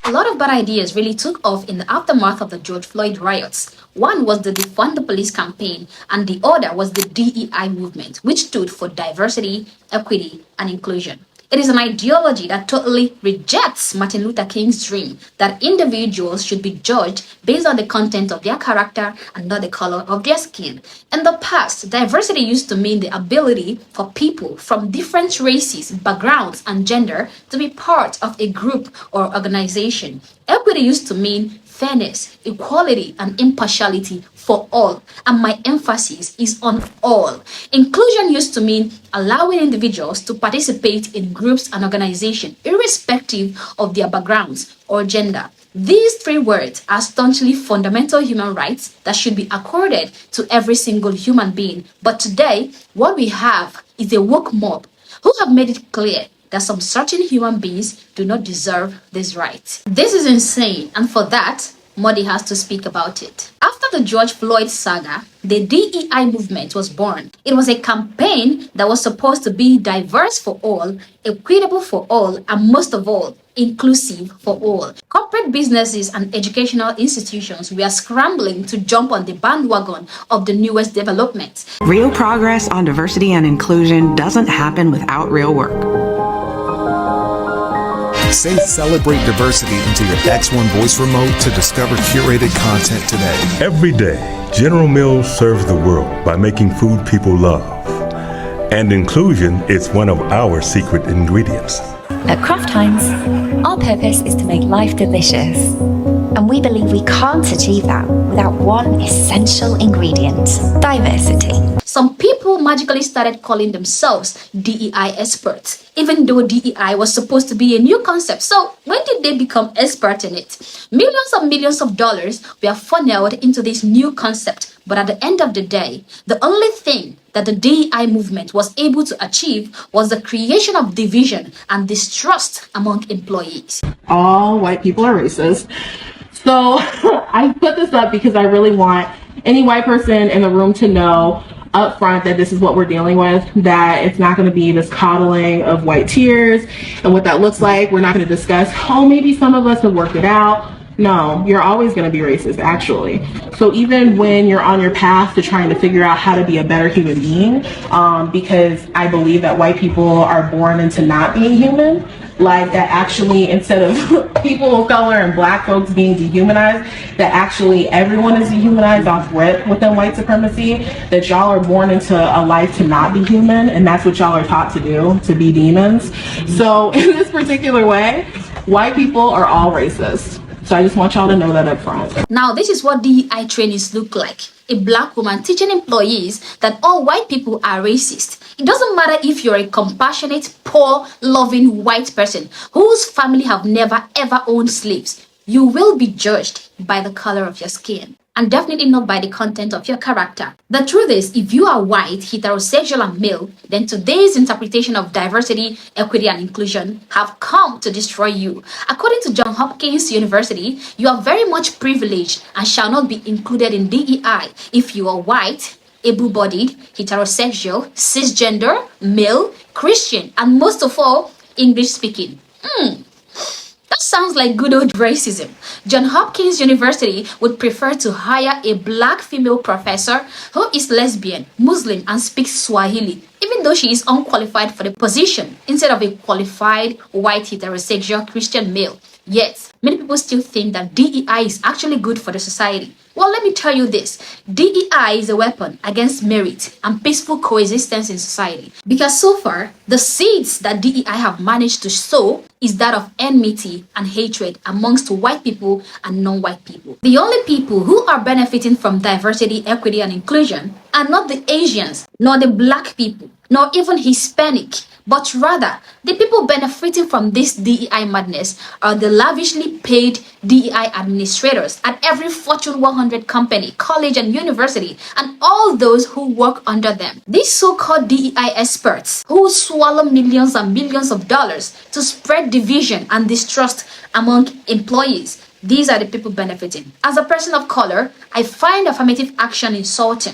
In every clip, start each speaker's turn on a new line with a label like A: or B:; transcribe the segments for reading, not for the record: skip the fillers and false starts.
A: A lot of bad ideas really took off in the aftermath of the George Floyd riots. One was the Defund the Police campaign, and the other was the DEI movement, which stood for diversity, equity, and inclusion. It is an ideology that totally rejects Martin Luther King's dream that individuals should be judged based on the content of their character and not the color of their skin. In the past, diversity used to mean the ability for people from different races, backgrounds, and gender to be part of a group or organization. Equity used to mean fairness, equality, and impartiality for all. And my emphasis is on all. Inclusion used to mean allowing individuals to participate in groups and organizations, irrespective of their backgrounds or gender. These three words are staunchly fundamental human rights that should be accorded to every single human being. But today, what we have is a woke mob who have made it clear that some certain human beings do not deserve this right. This is insane, and for that, Modi has to speak about it. After the George Floyd saga, the DEI movement was born. It was a campaign that was supposed to be diverse for all, equitable for all, and most of all, inclusive for all. Corporate businesses and educational institutions were scrambling to jump on the bandwagon of the newest developments.
B: Real progress on diversity and inclusion doesn't happen without real work.
C: Say celebrate diversity into your X1 voice remote to discover curated content today.
D: Every day, General Mills serves the world by making food people love. And inclusion is one of our secret ingredients.
E: At Kraft Heinz, our purpose is to make life delicious. And we believe we can't achieve that without one essential ingredient: diversity.
A: Some people magically started calling themselves DEI experts, even though DEI was supposed to be a new concept. So when did they become expert in it? Millions and millions of dollars were funneled into this new concept. But at the end of the day, the only thing that the DEI movement was able to achieve was the creation of division and distrust among employees.
F: All white people are racist. So I put this up because I really want any white person in the room to know up front that this is what we're dealing with, that it's not going to be this coddling of white tears and what that looks like. We're not going to discuss, oh, maybe some of us have worked it out. No, you're always going to be racist, actually. So even when you're on your path to trying to figure out how to be a better human being, because I believe that white people are born into not being human, like that actually, instead of people of color and black folks being dehumanized, that actually everyone is dehumanized off rip within white supremacy, that y'all are born into a life to not be human, and that's what y'all are taught to do, to be demons. So in this particular way, white people are all racist. So I just want y'all to know that up front.
A: Now, this is what DEI trainings look like. A black woman teaching employees that all white people are racist. It doesn't matter if you're a compassionate, poor, loving white person whose family have never ever owned slaves. You will be judged by the color of your skin, and definitely not by the content of your character. The truth is, if you are white, heterosexual, and male, then today's interpretation of diversity, equity, and inclusion have come to destroy you. According to Johns Hopkins University, you are very much privileged and shall not be included in DEI if you are white, able-bodied, heterosexual, cisgender, male, Christian, and most of all, English-speaking. That sounds like good old racism. Johns Hopkins University would prefer to hire a black female professor who is lesbian, Muslim, and speaks Swahili, even though she is unqualified for the position, instead of a qualified white heterosexual Christian male. Yet, many people still think that DEI is actually good for the society. Well, let me tell you this. DEI is a weapon against merit and peaceful coexistence in society. Because so far, the seeds that DEI have managed to sow is that of enmity and hatred amongst white people and non-white people. The only people who are benefiting from diversity, equity, and inclusion are not the Asians, nor the black people, nor even Hispanic, but rather the people benefiting from this DEI madness are the lavishly paid DEI administrators at every Fortune 100 company, college, and university, and all those who work under them. These so-called DEI experts who swallow millions and millions of dollars to spread division and distrust among employees. These are the people benefiting. As a person of color, I find affirmative action insulting.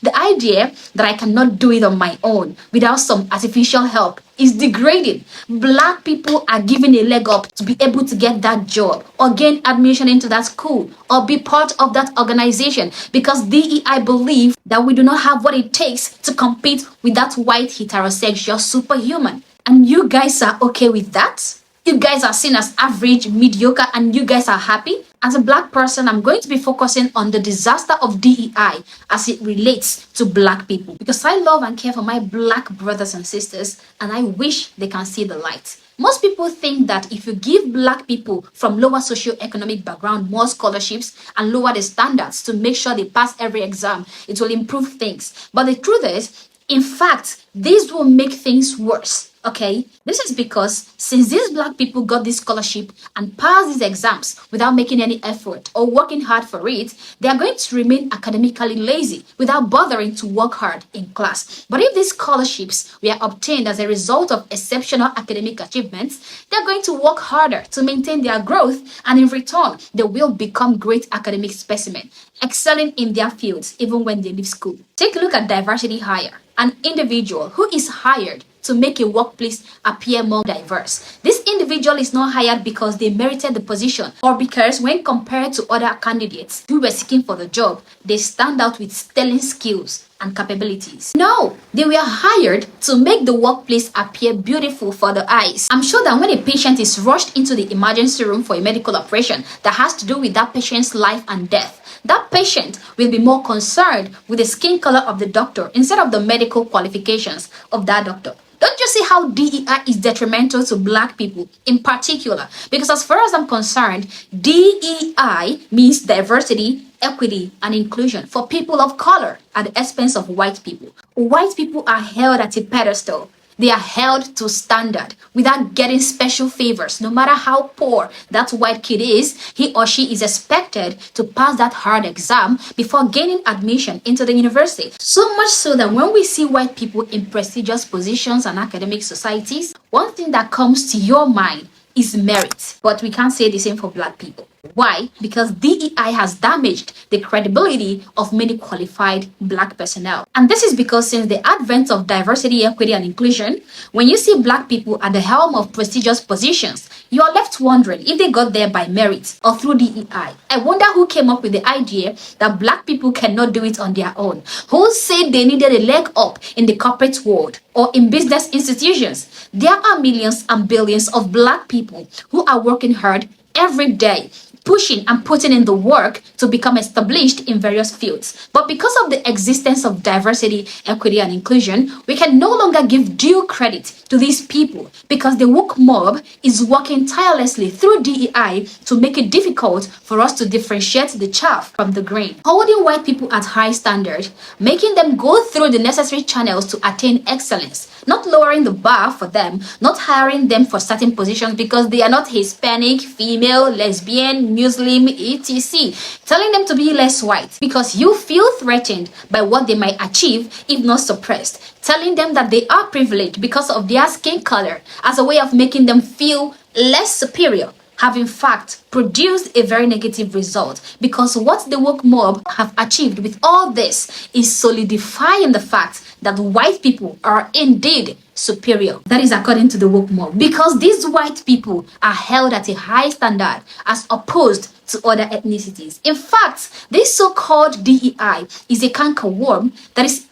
A: The idea that I cannot do it on my own without some artificial help is degrading. Black people are given a leg up to be able to get that job or gain admission into that school or be part of that organization because DEI believe that we do not have what it takes to compete with that white heterosexual superhuman. And you guys are okay with that? You guys are seen as average, mediocre, and you guys are happy? As a black person, I'm going to be focusing on the disaster of DEI as it relates to black people because I love and care for my black brothers and sisters and I wish they can see the light. Most people think that if you give black people from lower socioeconomic background more scholarships and lower the standards to make sure they pass every exam, it will improve things. But the truth is, in fact, this will make things worse. Okay, this is because since these black people got this scholarship and passed these exams without making any effort or working hard for it, they are going to remain academically lazy without bothering to work hard in class. But if these scholarships were obtained as a result of exceptional academic achievements, they are going to work harder to maintain their growth, and in return, they will become great academic specimen, excelling in their fields even when they leave school. Take a look at diversity hire. An individual who is hired to make a workplace appear more diverse. This individual is not hired because they merited the position or because when compared to other candidates who were seeking for the job, they stand out with sterling skills and capabilities. No, they were hired to make the workplace appear beautiful for the eyes. I'm sure that when a patient is rushed into the emergency room for a medical operation that has to do with that patient's life and death, that patient will be more concerned with the skin color of the doctor instead of the medical qualifications of that doctor. Don't you see how DEI is detrimental to black people in particular? Because as far as I'm concerned, DEI means diversity, equity, and inclusion for people of color at the expense of white people. White people are held at a pedestal. They are held to standard without getting special favors. No matter how poor that white kid is, he or she is expected to pass that hard exam before gaining admission into the university. So much so that when we see white people in prestigious positions and academic societies, one thing that comes to your mind is merit. But we can't say the same for black people. Why? Because DEI has damaged the credibility of many qualified black personnel. And this is because since the advent of diversity, equity, and inclusion, when you see black people at the helm of prestigious positions, you are left wondering if they got there by merit or through DEI. I wonder who came up with the idea that black people cannot do it on their own. Who said they needed a leg up in the corporate world or in business institutions? There are millions and billions of black people who are working hard every day, pushing and putting in the work to become established in various fields. But because of the existence of diversity, equity, and inclusion, we can no longer give due credit to these people because the woke mob is working tirelessly through DEI to make it difficult for us to differentiate the chaff from the grain. Holding white people at high standard, making them go through the necessary channels to attain excellence, not lowering the bar for them, not hiring them for certain positions because they are not Hispanic, female, lesbian, Muslim, etc. Telling them to be less white because you feel threatened by what they might achieve if not suppressed. Telling them that they are privileged because of their skin color as a way of making them feel less superior have in fact produced a very negative result because what the woke mob have achieved with all this is solidifying the fact that white people are indeed superior. That is according to the woke mob because these white people are held at a high standard as opposed to other ethnicities. In fact, this so-called DEI is a cankerworm that is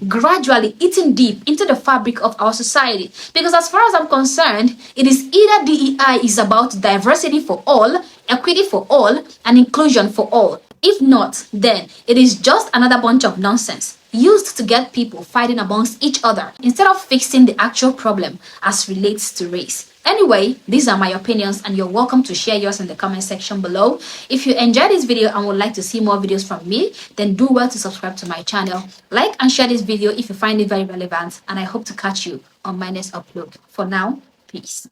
A: gradually eating deep into the fabric of our society. Because as far as I'm concerned, it is either DEI is about diversity for all, equity for all, and inclusion for all. If not, then it is just another bunch of nonsense used to get people fighting amongst each other instead of fixing the actual problem as relates to race. Anyway, these are my opinions and you're welcome to share yours in the comment section below. If you enjoyed this video and would like to see more videos from me, then do well to subscribe to my channel. Like and share this video if you find it very relevant, and I hope to catch you on my next upload. For now, peace.